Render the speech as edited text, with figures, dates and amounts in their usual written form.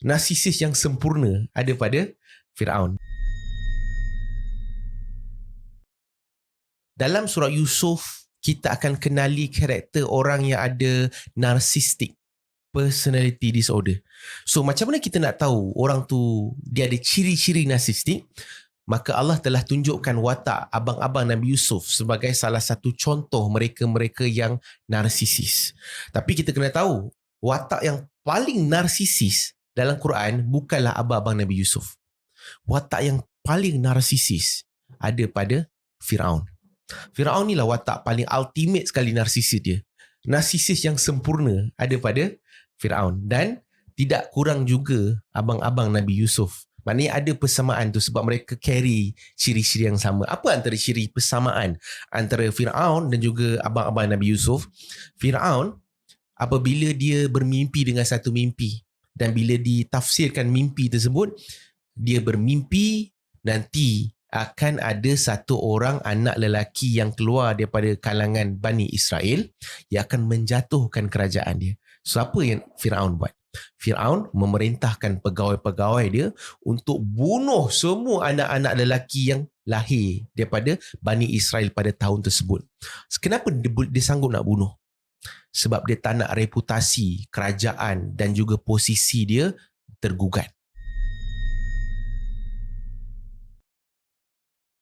narsisis yang sempurna ada pada Firaun. Dalam surah Yusuf, kita akan kenali karakter orang yang ada narcissistic personality disorder. So macam mana kita nak tahu orang tu dia ada ciri-ciri narsistik? Maka Allah telah tunjukkan watak abang-abang Nabi Yusuf sebagai salah satu contoh mereka-mereka yang narsisis. Tapi kita kena tahu, watak yang paling narsisis dalam Quran bukanlah abang-abang Nabi Yusuf. Watak yang paling narsisis ada pada Firaun. Firaun ni lah watak paling ultimate sekali narsisis dia. Narsisis yang sempurna ada pada Firaun. Dan tidak kurang juga abang-abang Nabi Yusuf. Maknanya ada persamaan tu sebab mereka carry ciri-ciri yang sama. Apa antara ciri persamaan antara Firaun dan juga abang-abang Nabi Yusuf? Firaun apabila dia bermimpi dengan satu mimpi dan bila ditafsirkan mimpi tersebut, dia bermimpi nanti akan ada satu orang anak lelaki yang keluar daripada kalangan Bani Israel yang akan menjatuhkan kerajaan dia. So apa yang Firaun buat? Firaun memerintahkan pegawai-pegawai dia untuk bunuh semua anak-anak lelaki yang lahir daripada Bani Israel pada tahun tersebut. Kenapa dia sanggup nak bunuh? Sebab dia tak nak reputasi kerajaan dan juga posisi dia tergugat.